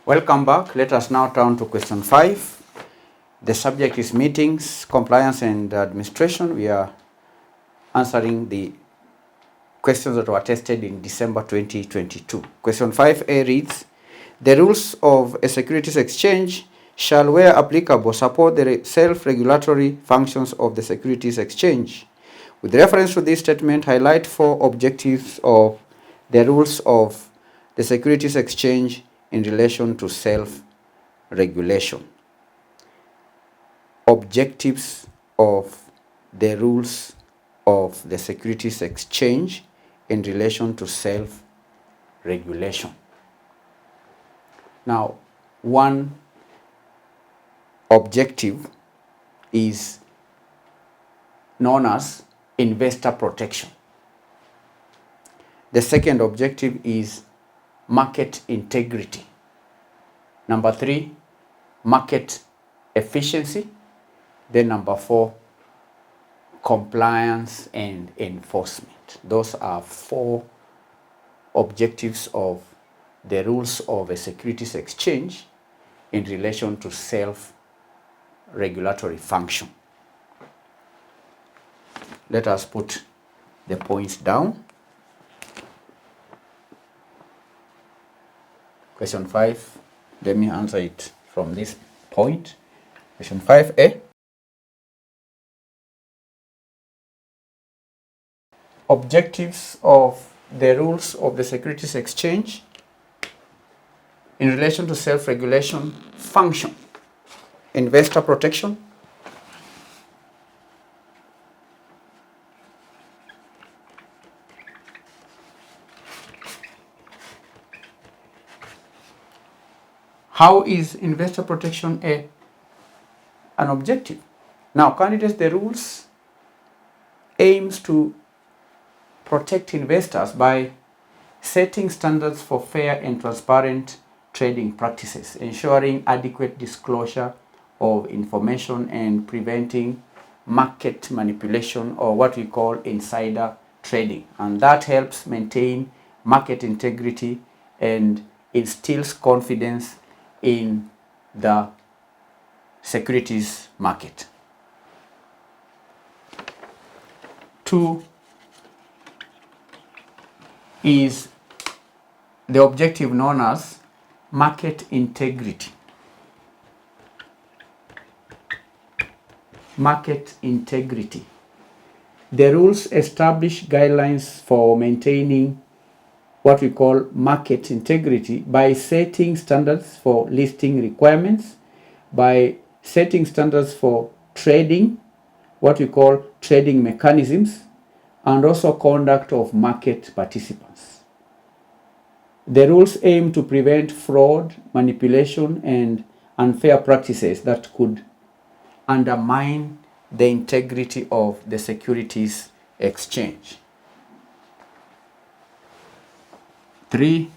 Welcome back. Let us now turn to question 5. The subject is meetings, compliance and administration. We are answering the questions that were tested in December 2022. Question 5A reads, the rules of a securities exchange shall, where applicable, support the self-regulatory functions of the securities exchange. With reference to this statement, highlight 4 objectives of the rules of the securities exchange in relation to self-regulation. Objectives of the rules of the securities exchange in relation to self-regulation. Now, one objective is known as investor protection. The second objective is market integrity. Number 3, market efficiency. Then number 4, compliance and enforcement. Those are 4 objectives of the rules of a securities exchange in relation to self-regulatory function. Let us put the points down. Question 5, let me answer it from this point. Question 5A. Objectives of the rules of the securities exchange in relation to self-regulation function. Investor protection. How is investor protection an objective? Now, candidates, the rules aims to protect investors by setting standards for fair and transparent trading practices, ensuring adequate disclosure of information and preventing market manipulation, or what we call insider trading. And that helps maintain market integrity and instills confidence in the securities market. 2 is the objective known as market integrity. Market integrity. The rules establish guidelines for maintaining what we call market integrity by setting standards for listing requirements, by setting standards for trading, what we call trading mechanisms, and also conduct of market participants. The rules aim to prevent fraud, manipulation, and unfair practices that could undermine the integrity of the securities exchange. 3,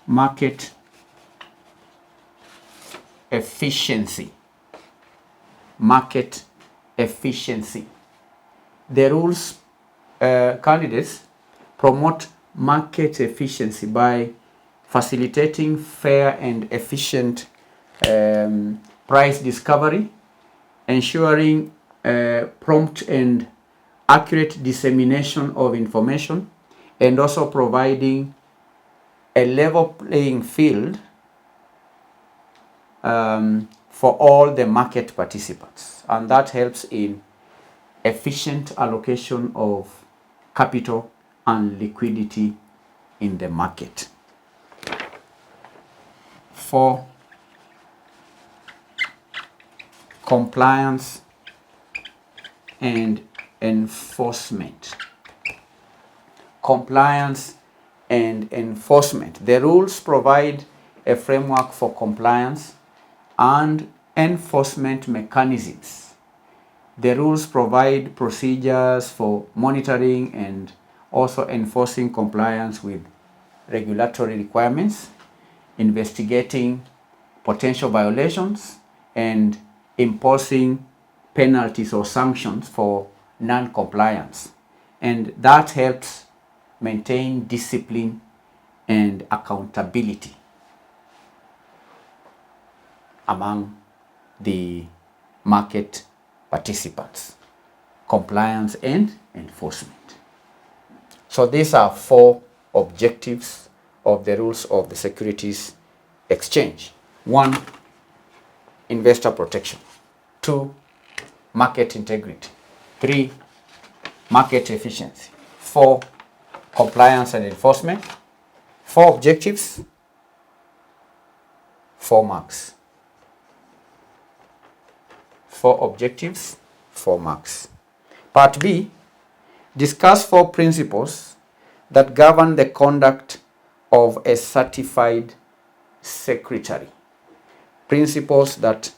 market efficiency. Market efficiency. The rules, candidates, promote market efficiency by facilitating fair and efficient price discovery, ensuring prompt and accurate dissemination of information, and also providing a level playing field for all the market participants. And that helps in efficient allocation of capital and liquidity in the market. 4, compliance and enforcement. Compliance and enforcement. The rules provide a framework for compliance and enforcement mechanisms. The rules provide procedures for monitoring and also enforcing compliance with regulatory requirements, investigating potential violations, and imposing penalties or sanctions for non-compliance. And that helps maintain discipline and accountability among the market participants, compliance and enforcement. So these are 4 objectives of the rules of the Securities Exchange. 1, investor protection. 2, market integrity. 3, market efficiency. 4, compliance and enforcement. 4 objectives, 4 marks. 4 objectives, 4 marks. Part B, discuss 4 principles that govern the conduct of a certified secretary. Principles that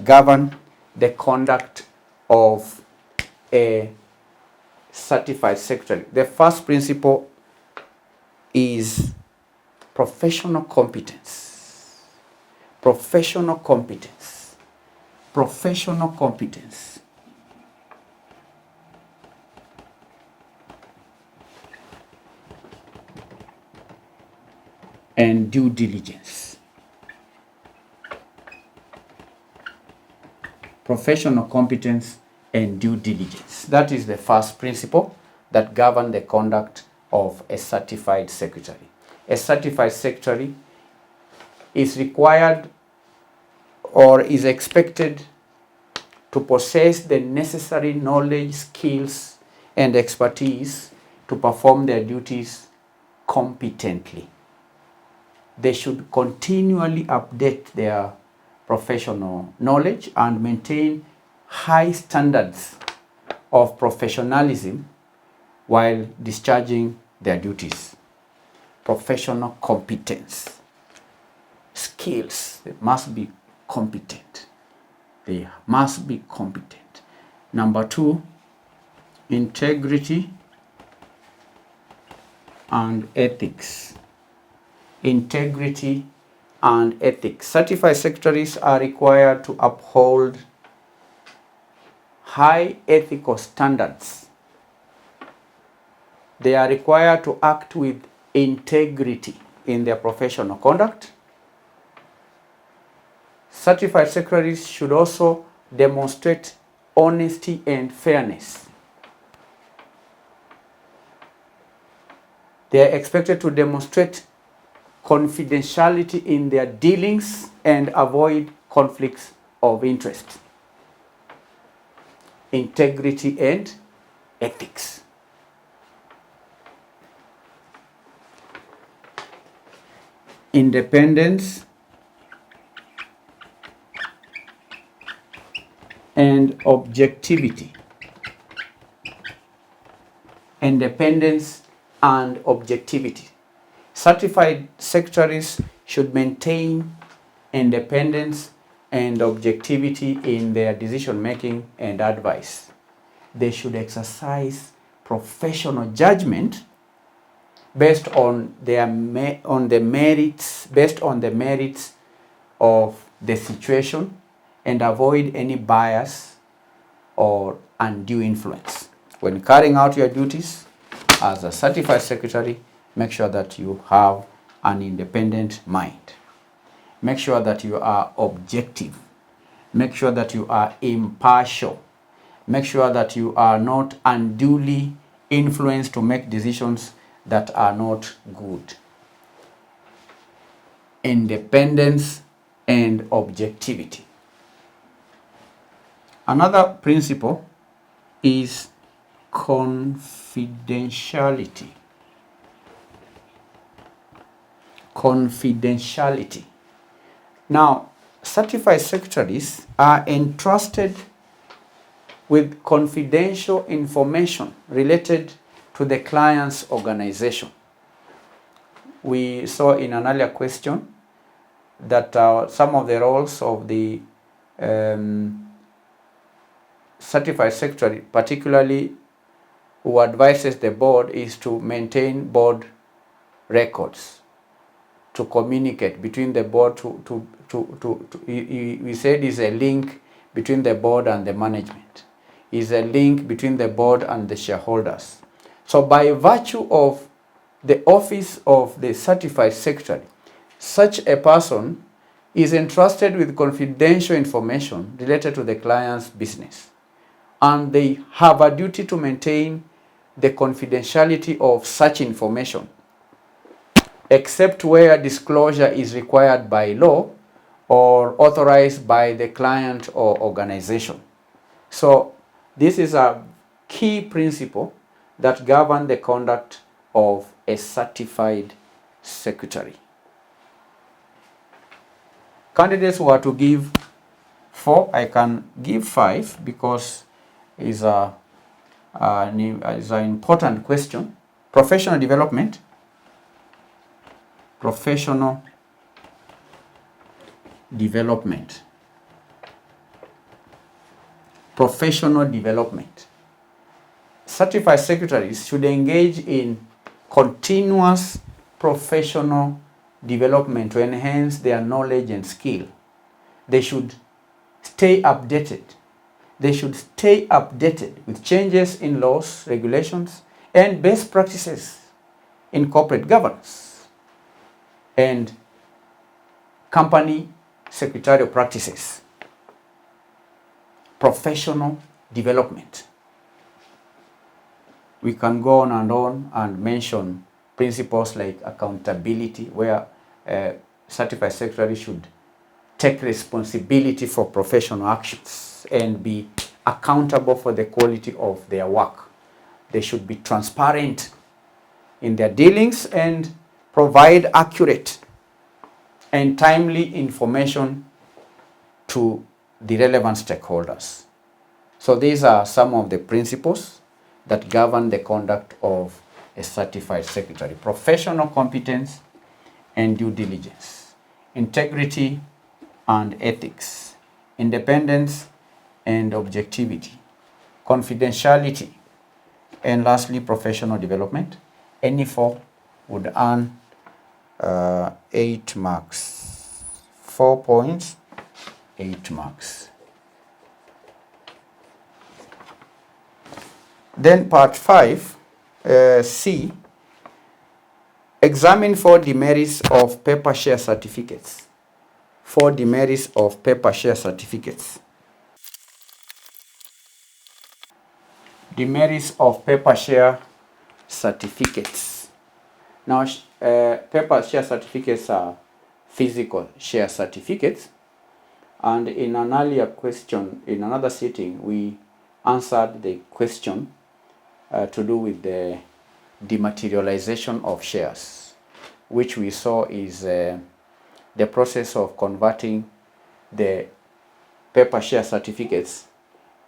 govern the conduct of a certified secretary. The first principle is professional competence. Professional competence. Professional competence. And due diligence. Professional competence and due diligence. That is the first principle that governs the conduct of a certified secretary. A certified secretary is required or is expected to possess the necessary knowledge, skills, and expertise to perform their duties competently. They should continually update their professional knowledge and maintain high standards of professionalism while discharging their duties. Professional competence. Skills, they must be competent. They must be competent. Number 2, integrity and ethics. Integrity and ethics. Certified secretaries are required to uphold high ethical standards. They are required to act with integrity in their professional conduct. Certified secretaries should also demonstrate honesty and fairness. They are expected to demonstrate confidentiality in their dealings and avoid conflicts of interest. Integrity and ethics. Independence and objectivity. Independence and objectivity. Certified secretaries should maintain independence and objectivity in their decision making and advice. They should exercise professional judgment based on the merits of the situation and avoid any bias or undue influence. When carrying out your duties as a certified secretary, make sure that you have an independent mind. Make sure that you are objective. Make sure that you are impartial. Make sure that you are not unduly influenced to make decisions that are not good. Independence and objectivity. Another principle is confidentiality. Confidentiality. Now, certified secretaries are entrusted with confidential information related to the client's organization. We saw in an earlier question that some of the roles of the certified secretary, particularly who advises the board, is to maintain board records, to communicate between the board, we said is a link between the board and the management. is a link between the board and the shareholders. So by virtue of the office of the certified secretary, such a person is entrusted with confidential information related to the client's business, and they have a duty to maintain the confidentiality of such information, except where disclosure is required by law or authorized by the client or organization. So this is a key principle that governs the conduct of a certified secretary. Candidates were to give 4. I can give 5 because it's an important question. Professional development. Professional development. Professional development. Certified secretaries should engage in continuous professional development to enhance their knowledge and skill. They should stay updated. They should stay updated with changes in laws, regulations, and best practices in corporate governance and company secretarial practices. Professional development. We can go on and mention principles like accountability, where a certified secretary should take responsibility for professional actions and be accountable for the quality of their work. They should be transparent in their dealings and provide accurate and timely information to the relevant stakeholders. So these are some of the principles that govern the conduct of a certified secretary: professional competence and due diligence, integrity and ethics, independence and objectivity, confidentiality, and lastly, professional development. Any 4 would earn 8 marks. 4 points, 8 marks. Then part 5, C, examine 4 demerits of paper share certificates. 4 demerits of paper share certificates. Demerits of paper share certificates. Now, paper share certificates are physical share certificates, and in an earlier question, in another sitting, we answered the question to do with the dematerialization of shares, which we saw is the process of converting the paper share certificates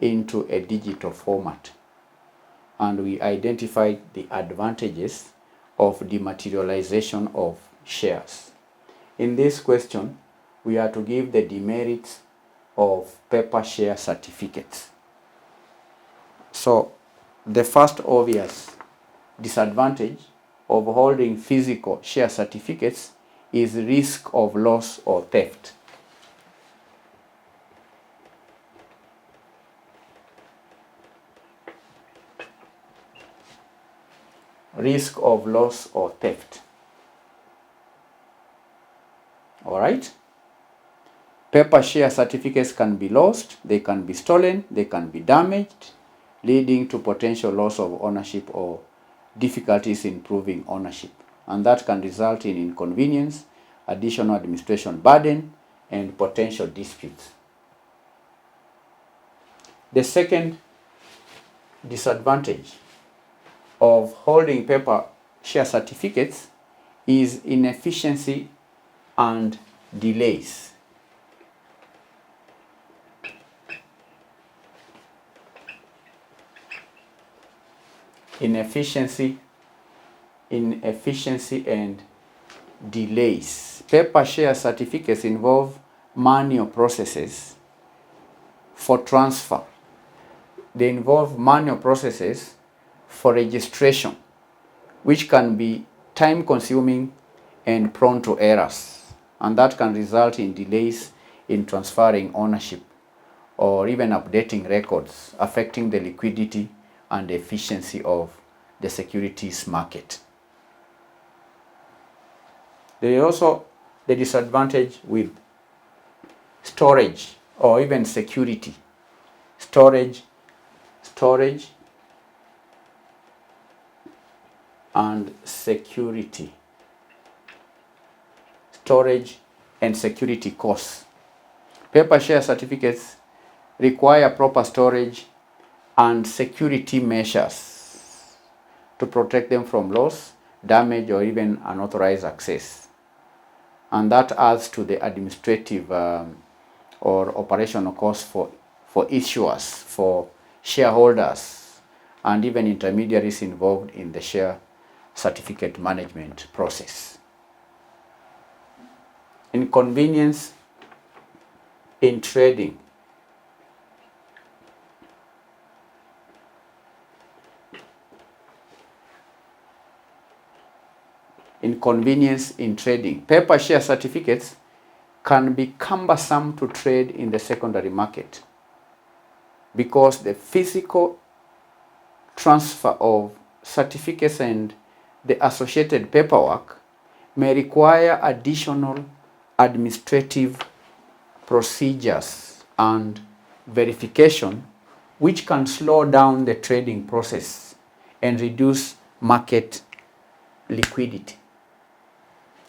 into a digital format. And we identified the advantages of dematerialization of shares. In this question, we are to give the demerits of paper share certificates. So the first obvious disadvantage of holding physical share certificates is risk of loss or theft. Risk of loss or theft. All right? Paper share certificates can be lost, they can be stolen, they can be damaged, leading to potential loss of ownership or difficulties in proving ownership. And that can result in inconvenience, additional administration burden, and potential disputes. The second disadvantage of holding paper share certificates is inefficiency and delays. Inefficiency and delays. Paper share certificates involve manual processes for transfer. They involve manual processes for registration, which can be time consuming and prone to errors, and that can result in delays in transferring ownership or even updating records, affecting the liquidity and efficiency of the securities market. There is also the disadvantage with storage or even security. Storage and security. Storage and security costs. Paper share certificates require proper storage and security measures to protect them from loss, damage, or even unauthorized access. And that adds to the administrative or operational costs for issuers, for shareholders, and even intermediaries involved in the share certificate management process. Inconvenience in trading. Inconvenience in trading. Paper share certificates can be cumbersome to trade in the secondary market because the physical transfer of certificates and the associated paperwork may require additional administrative procedures and verification, which can slow down the trading process and reduce market liquidity.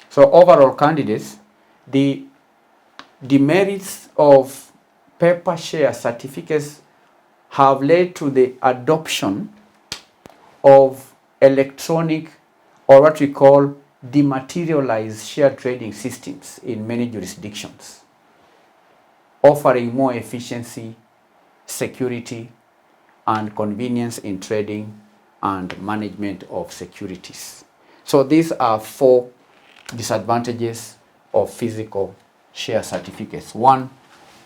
So overall, candidates, the demerits of paper share certificates have led to the adoption of electronic, or what we call dematerialized share trading systems in many jurisdictions, offering more efficiency, security, and convenience in trading and management of securities. So these are 4 disadvantages of physical share certificates. 1,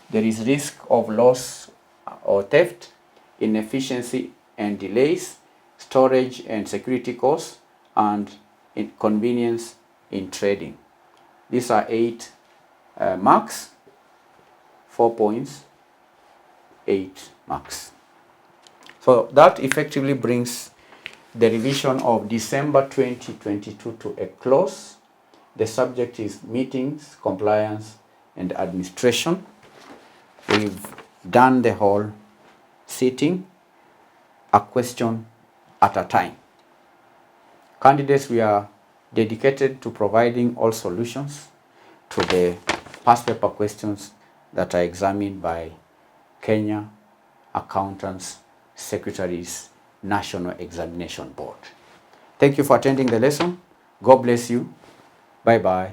there is risk of loss or theft, inefficiency and delays, storage and security costs, and inconvenience in trading. These are 8 marks, 4 points, 8 marks. So that effectively brings the revision of December 2022 to a close. The subject is meetings, compliance, and administration. We've done the whole sitting, a question at a time. Candidates, we are dedicated to providing all solutions to the past paper questions that are examined by Kenya Accountants Secretaries National Examination Board. Thank you for attending the lesson. God bless you. Bye-bye.